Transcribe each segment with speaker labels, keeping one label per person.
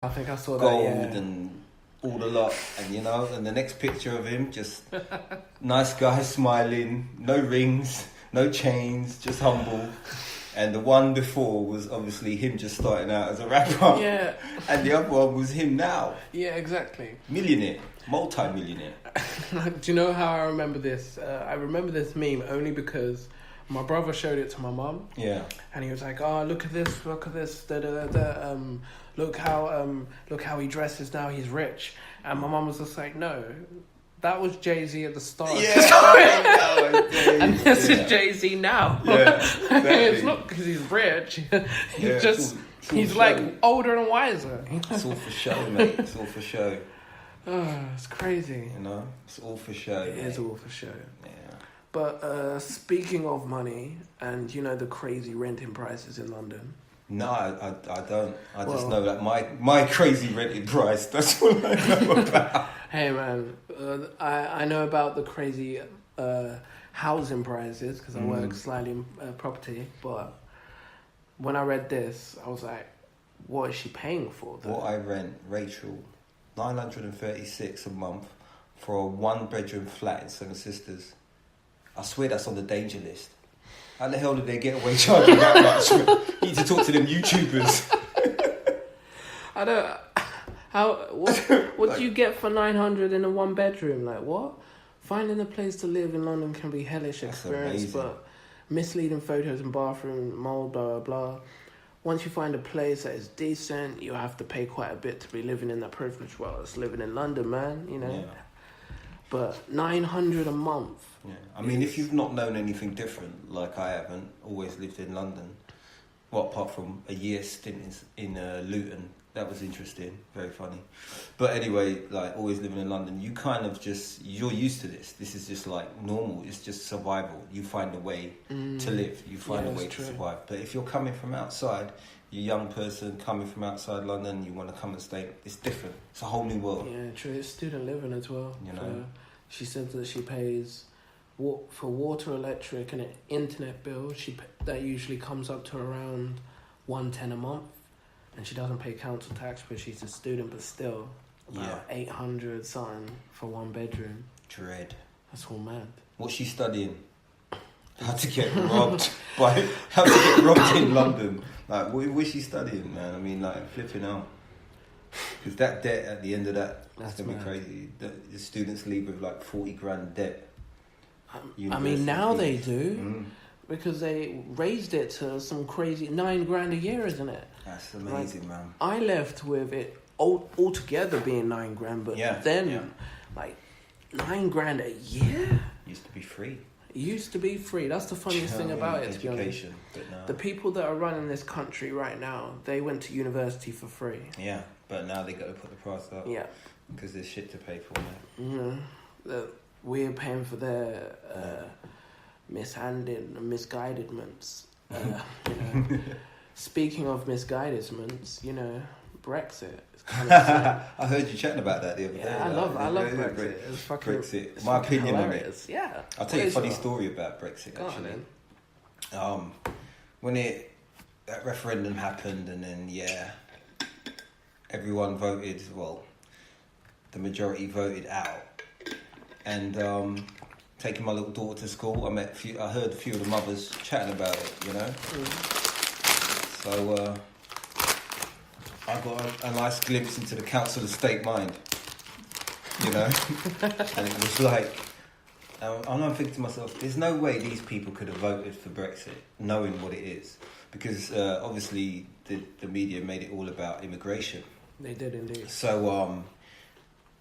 Speaker 1: I think I saw that,
Speaker 2: gold
Speaker 1: yeah.
Speaker 2: and all the lot. And, you know, and the next picture of him, just nice guy smiling, no rings, no chains, just humble. And the one before was obviously him just starting out as a rapper.
Speaker 1: Yeah.
Speaker 2: And the other one was him now.
Speaker 1: Yeah, exactly.
Speaker 2: Millionaire, multi-millionaire.
Speaker 1: Do you know how I remember this? I remember this meme only because my brother showed it to my mum.
Speaker 2: Yeah.
Speaker 1: And he was like, "Oh, look at this, da, da, da, da. Look how he dresses now. He's rich." And my mum was just like, "No, that was Jay-Z at the start."
Speaker 2: Yeah.
Speaker 1: And this is Jay-Z now.
Speaker 2: Yeah, exactly.
Speaker 1: It's not because he's rich. He's like older and wiser.
Speaker 2: It's all for show, mate. It's all for show.
Speaker 1: Oh, it's crazy.
Speaker 2: You know, it's all for show.
Speaker 1: It is all for show.
Speaker 2: Yeah.
Speaker 1: But speaking of money, and you know the crazy renting prices in London.
Speaker 2: No, I don't. I just know that my crazy rented price. That's all I know about.
Speaker 1: Hey man, I know about the crazy housing prices because I work slightly in property. But when I read this, I was like, "What is she paying for?"
Speaker 2: What I rent, Rachel, $936 a month for a 1-bedroom flat in Seven Sisters. I swear that's on the danger list. How the hell did they get away charging that much? You need to talk to them YouTubers.
Speaker 1: I don't. What do you get for 900 in a 1-bedroom? Like what? Finding a place to live in London can be hellish experience, but misleading photos and bathroom mold, blah blah blah. Once you find a place that is decent, you have to pay quite a bit to be living in that privilege. Well, it's living in London, man. You know.
Speaker 2: Yeah.
Speaker 1: But 900 a month.
Speaker 2: Yeah, I mean, if you've not known anything different, like I haven't, always lived in London. Well, apart from a year stint in Luton, that was interesting, very funny. But anyway, like always living in London, you kind of you're used to this. This is just like normal. It's just survival. You find a way to live. You find a way to survive. But if you're coming from outside, you're a young person coming from outside London, you want to come and stay, it's different. It's a whole new world.
Speaker 1: Yeah, true. It's student living as well.
Speaker 2: You know?
Speaker 1: She said that she pays for water, electric, and an internet bill. That usually comes up to around $110 a month, and she doesn't pay council tax because she's a student. But still, about 800 something for 1 bedroom.
Speaker 2: Dread.
Speaker 1: That's all mad.
Speaker 2: What's she studying? How to get robbed how to get robbed in London. Like, what is she studying, man? I mean, like, flipping out. Because that debt at the end of that's going to be crazy. The students leave with like 40 grand debt.
Speaker 1: I mean, now they do. Because they raised it to some crazy $9 grand a year, isn't it?
Speaker 2: That's amazing,
Speaker 1: like,
Speaker 2: man.
Speaker 1: I left with it altogether being $9 grand, but then like $9 grand a year
Speaker 2: used to be free.
Speaker 1: It used to be free. That's the funniest thing about it.
Speaker 2: Education, but no.
Speaker 1: The people that are running this country right now, they went to university for free.
Speaker 2: Yeah, but now they got to put the price up.
Speaker 1: Yeah,
Speaker 2: because there's shit to pay for now.
Speaker 1: We're paying for their misguidedments. Speaking of misguidedments, Brexit. Kind of
Speaker 2: I heard you chatting about that the other day.
Speaker 1: I love Brexit. It's fucking
Speaker 2: Brexit. It's my opinion
Speaker 1: hilarious.
Speaker 2: on it.
Speaker 1: Yeah.
Speaker 2: I'll tell you a funny story about Brexit actually. When that referendum happened, and then everyone voted. Well, the majority voted out, and taking my little daughter to school, I heard a few of the mothers chatting about it. So I got a nice glimpse into the Council of State mind. And it was like, and I'm thinking to myself, there's no way these people could have voted for Brexit knowing what it is, because obviously the media made it all about immigration.
Speaker 1: They did indeed.
Speaker 2: So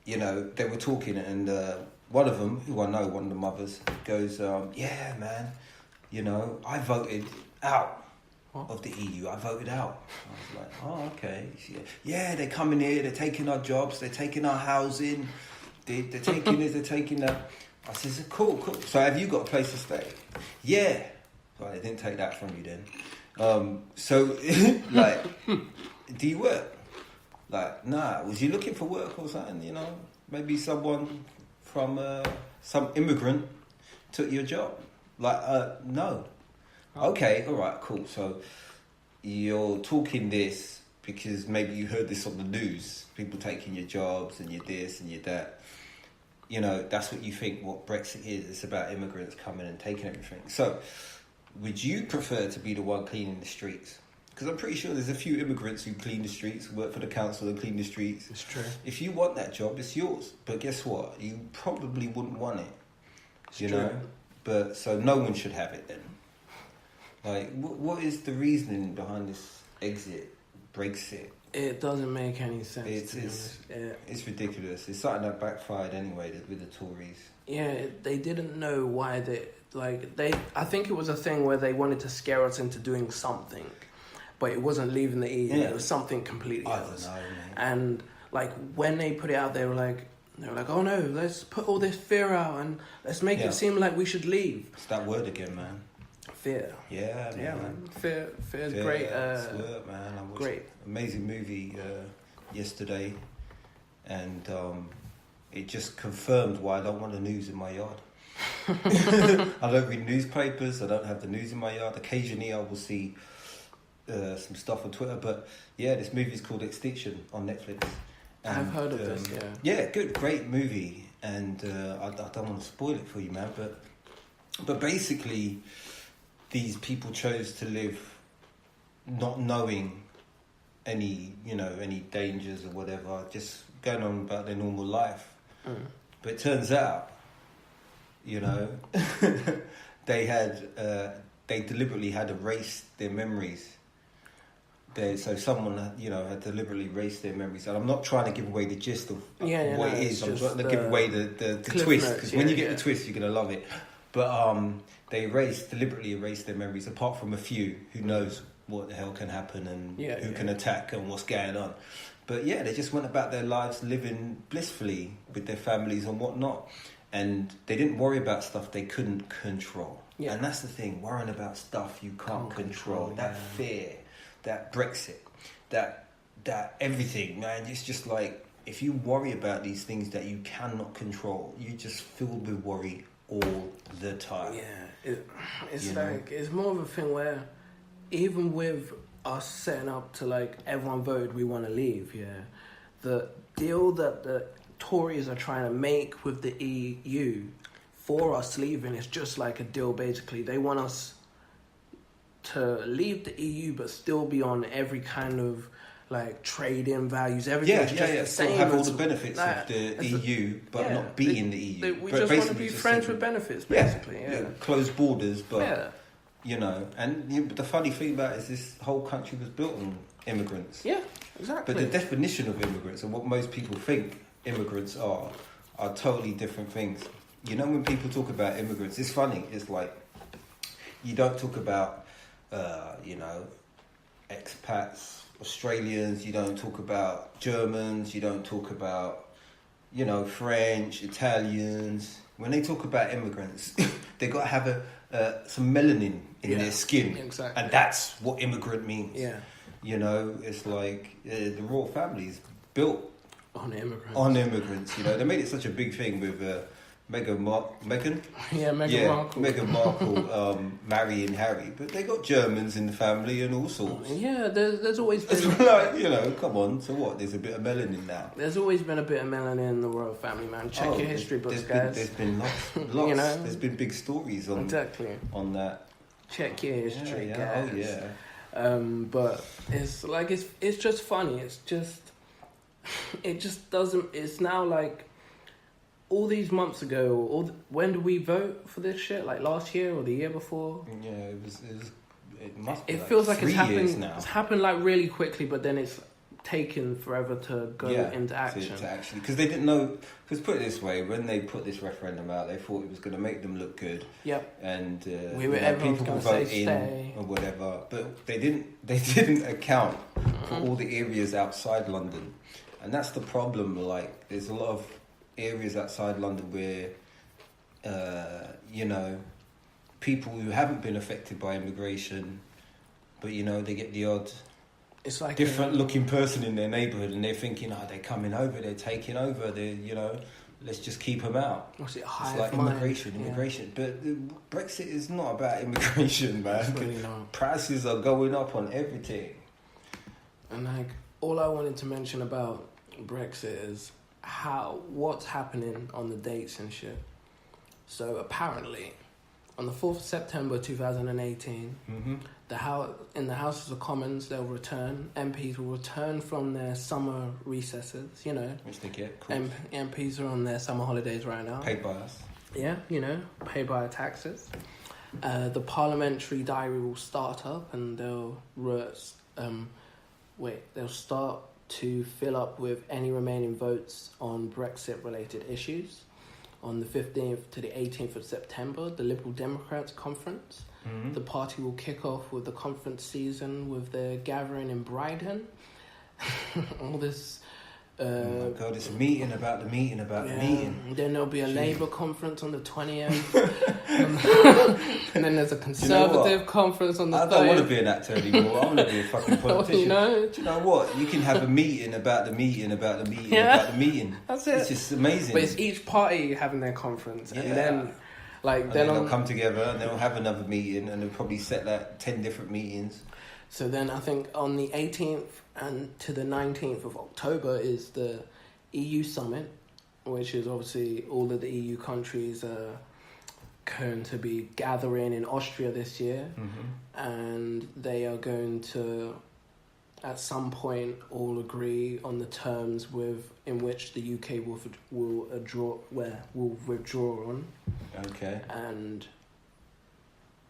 Speaker 2: they were talking, and one of them, who I know, one of the mothers, goes, yeah, man, I voted out of the EU. I voted out. I was like, oh, okay. Yeah, they're coming here, they're taking our jobs, they're taking our housing, they're taking this, they're taking that. I says, cool. So have you got a place to stay? Yeah. Well, they didn't take that from you then. So, like, do you work? Like, nah. Was you looking for work or something, Maybe someone from some immigrant took your job. Like, no. Okay, all right, cool. So you're talking this because maybe you heard this on the news, people taking your jobs and your this and your that. You know, that's what you think what Brexit is. It's about immigrants coming and taking everything. So, would you prefer to be the one cleaning the streets? Because I'm pretty sure there's a few immigrants who clean the streets, work for the council and clean the streets.
Speaker 1: It's true.
Speaker 2: If you want that job, it's yours. But guess what? You probably wouldn't want it.
Speaker 1: It's
Speaker 2: you
Speaker 1: true.
Speaker 2: know? But so no one should have it then. Like, what is the reasoning behind this Brexit?
Speaker 1: It doesn't make any sense.
Speaker 2: It's ridiculous. It's something that backfired anyway with the Tories.
Speaker 1: Yeah, they didn't know why I think it was a thing where they wanted to scare us into doing something, but it wasn't leaving the EU.
Speaker 2: Yeah.
Speaker 1: It was something completely else.
Speaker 2: I don't know, man.
Speaker 1: And like when they put it out, they were like, oh no, let's put all this fear out and let's make it seem like we should leave.
Speaker 2: It's that word again, man.
Speaker 1: Fear.
Speaker 2: Yeah, man.
Speaker 1: Yeah, man. Fear is great.
Speaker 2: Word, man. I watched
Speaker 1: great.
Speaker 2: Amazing movie yesterday, and it just confirmed why I don't want the news in my yard. I don't read newspapers. I don't have the news in my yard. Occasionally, I will see some stuff on Twitter. But yeah, this movie is called Extinction on Netflix. And,
Speaker 1: I've heard of this. Yeah.
Speaker 2: Yeah, good, great movie, and I don't want to spoil it for you, man. But basically, these people chose to live not knowing any dangers or whatever, just going on about their normal life. Mm. But it turns out, they deliberately had erased their memories. So someone, had deliberately erased their memories. And I'm not trying to give away the gist of what it is. I'm trying to give away the twist. Because when you get the twist, you're going to love it. But they deliberately erased their memories, apart from a few who knows what the hell can happen and who can attack and what's going on. But yeah, they just went about their lives living blissfully with their families and whatnot. And they didn't worry about stuff they couldn't control. Yeah. And that's the thing, worrying about stuff you can't control. That fear, that Brexit, that everything, man. It's just like, if you worry about these things that you cannot control, you just filled with worry all the time.
Speaker 1: Yeah, it's more of a thing where even with us setting up to like everyone voted we want to leave, the deal that the Tories are trying to make with the EU for us leaving is just like a deal. Basically, they want us to leave the EU but still be on every kind of like trade-in values. Everything's just the same.
Speaker 2: Still have all the benefits of the EU, but not be in the EU.
Speaker 1: We just want to be friends with benefits, basically. Yeah.
Speaker 2: Closed borders, but and the funny thing about it is this whole country was built on immigrants. Yeah, exactly. But the definition of immigrants and what most people think immigrants are totally different things. When people talk about immigrants, it's funny. It's like you don't talk about expats, Australians, you don't talk about Germans, you don't talk about, French, Italians. When they talk about immigrants, they got to have some melanin in their skin. Exactly. And that's what immigrant means. Yeah. It's like the royal family's built
Speaker 1: on immigrants.
Speaker 2: They made it such a big thing with Meghan Markle. Meghan Markle marrying Harry, but they got Germans in the family and all sorts.
Speaker 1: Yeah, there's always been
Speaker 2: come on. So what? There's a bit of melanin now.
Speaker 1: There's always been a bit of melanin in the royal family, man. Check your history books, guys.
Speaker 2: There's been lots. There's been big stories on that.
Speaker 1: Check your history, guys.
Speaker 2: Oh yeah.
Speaker 1: But it's like it's just funny. It just doesn't. It's now like. All these months ago, when did we vote for this shit? Like last year or the year before?
Speaker 2: Yeah, it must be.
Speaker 1: It feels like
Speaker 2: it's happened
Speaker 1: now. It's happened like really quickly, but then it's taken forever to go into action.
Speaker 2: To actually, because they didn't know. Because put it this way, when they put this referendum out, they thought it was going to make them look good.
Speaker 1: Yep.
Speaker 2: And
Speaker 1: people
Speaker 2: would vote in or whatever, but they didn't account for all the areas outside London, and that's the problem. Like, there's a lot of areas outside London where, people who haven't been affected by immigration, but they get the odd
Speaker 1: it's like
Speaker 2: different looking person in their neighbourhood, and they're thinking, they're coming over, they're taking over, let's just keep them out.
Speaker 1: It's
Speaker 2: like immigration. But Brexit is not about immigration, man.
Speaker 1: It's really not.
Speaker 2: Prices are going up on everything.
Speaker 1: And all I wanted to mention about Brexit is what's happening on the dates and shit. So apparently, on the 4th of September 2018, in the House of Commons, they'll return. MPs will return from their summer recesses. You know,
Speaker 2: which they get.
Speaker 1: MPs are on their summer holidays right now.
Speaker 2: Paid by us.
Speaker 1: Yeah, you know, paid by our taxes. The parliamentary diary will start up, and they'll start to fill up with any remaining votes on Brexit-related issues. On the 15th to the 18th of September, the Liberal Democrats conference. The party will kick off with the conference season with their gathering in Brighton. All this...
Speaker 2: oh my God, it's a meeting about the meeting about the meeting.
Speaker 1: Then there'll be a Labour conference on the 20th. And then there's a Conservative conference on the 30th.
Speaker 2: I don't want to be an actor anymore. I want to be a fucking politician.
Speaker 1: You know?
Speaker 2: Do you know what? You can have a meeting about the meeting about the meeting about the meeting.
Speaker 1: That's it.
Speaker 2: It's just amazing.
Speaker 1: But it's each party having their conference. And then... then
Speaker 2: they'll come together and they'll have another meeting and they'll probably set like 10 different meetings.
Speaker 1: So then I think on the 18th and to the 19th of October is the EU summit, which is obviously all of the EU countries are going to be gathering in Austria this year. And they are going to, at some point, all agree on the terms in which the UK will withdraw on.
Speaker 2: Okay.
Speaker 1: And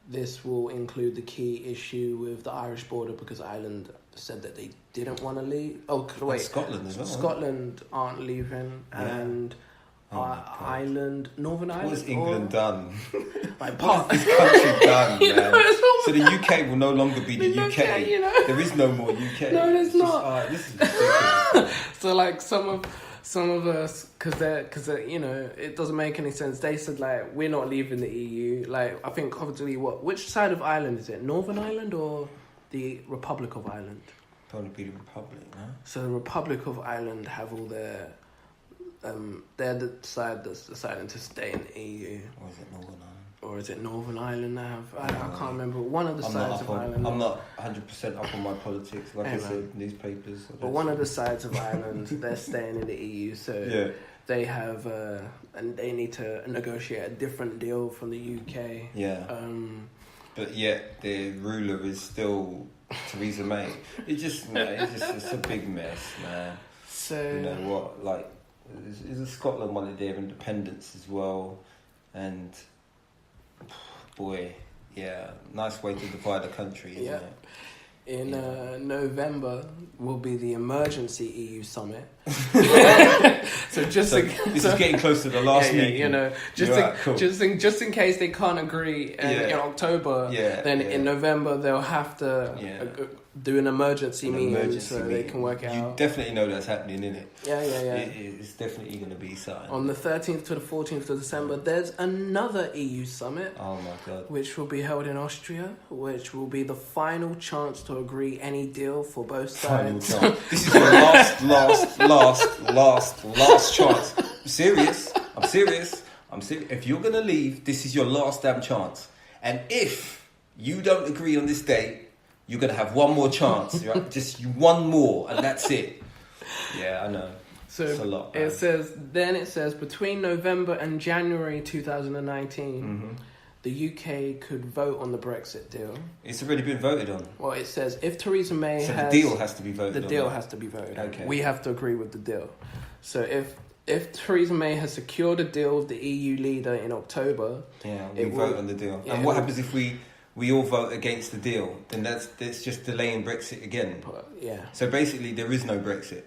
Speaker 1: this will include the key issue with the Irish border because Ireland said that they didn't want to leave. Oh, wait.
Speaker 2: Scotland as well.
Speaker 1: Scotland aren't leaving, and Ireland, Northern Ireland.
Speaker 2: What has England done?
Speaker 1: Like
Speaker 2: what has this country done, man? So the UK will no longer be the UK.
Speaker 1: You know?
Speaker 2: There is no more UK.
Speaker 1: No, there's not.
Speaker 2: This is ridiculous.
Speaker 1: So like some of us, because you know, it doesn't make any sense. They said like we're not leaving the EU. Like I think obviously which side of Ireland is it? Northern Ireland or the Republic of Ireland?
Speaker 2: Probably be the Republic, no?
Speaker 1: So the Republic of Ireland have all their they're the side that's deciding to stay in the EU.
Speaker 2: Or is it Northern Ireland?
Speaker 1: Or is it Northern Ireland now? I can't remember. One of the sides of Ireland.
Speaker 2: I'm not 100% up on my politics, like I said, newspapers.
Speaker 1: But one of the sides of Ireland, they're staying in the EU, so they have, and they need to negotiate a different deal from the UK.
Speaker 2: Yeah. But yet the ruler is still Theresa May. It's a big mess, man.
Speaker 1: So
Speaker 2: you know what? Like, is Scotland wanted their independence as well, and. Boy, yeah, nice way to divide the country, isn't it?
Speaker 1: In November will be the emergency EU summit. So this is
Speaker 2: getting close to the last meeting.
Speaker 1: You know, just in case they can't agree in October, then in November they'll have to do an emergency meeting so they can work it out.
Speaker 2: You definitely know that's happening, innit?
Speaker 1: Yeah.
Speaker 2: It's definitely going to be something.
Speaker 1: On the 13th to the 14th of December, there's another EU summit.
Speaker 2: Oh my God.
Speaker 1: Which will be held in Austria, which will be the final chance to agree any deal for both sides.
Speaker 2: Final chance. This is your last chance. I'm serious. If you're going to leave, this is your last damn chance. And if you don't agree on this date, you're going to have one more chance, right? Just one more, and that's it. Yeah, I know.
Speaker 1: So
Speaker 2: it's a lot,
Speaker 1: it says between November and January 2019, the UK could vote on the Brexit deal.
Speaker 2: It's already been voted on.
Speaker 1: Well, it says if Theresa May
Speaker 2: the deal has to be voted on.
Speaker 1: The deal has to be voted on.
Speaker 2: Okay.
Speaker 1: We have to agree with the deal. So if Theresa May has secured a deal with the EU leader in October...
Speaker 2: Yeah, we vote on the deal. And what happens if we all vote against the deal? Then that's just delaying Brexit again.
Speaker 1: Yeah.
Speaker 2: So basically there is no Brexit.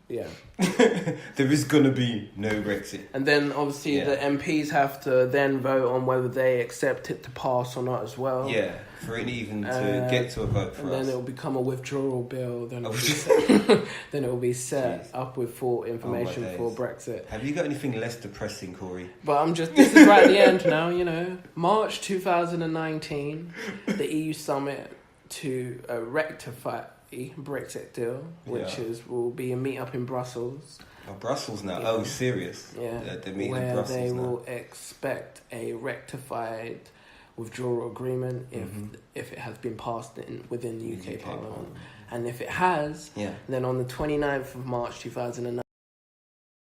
Speaker 1: Yeah.
Speaker 2: There is going to be no Brexit.
Speaker 1: And then obviously the MPs have to then vote on whether they accept it to pass or not as well.
Speaker 2: Yeah, for it even to get to a vote for us.
Speaker 1: And then it will become a withdrawal bill. Then it will be set up with full information for Brexit.
Speaker 2: Have you got anything less depressing, Corey?
Speaker 1: But this is right at the end now, you know. March 2019, the EU summit to rectify Brexit deal, which will be a meet up in Brussels.
Speaker 2: Oh, Brussels now? Yeah. Oh, serious?
Speaker 1: Yeah.
Speaker 2: They're meeting in
Speaker 1: Brussels
Speaker 2: now.
Speaker 1: Where they will expect a rectified withdrawal agreement if it has been passed within the UK Parliament. And if it has,
Speaker 2: Yeah.
Speaker 1: then on the 29th of March 2009,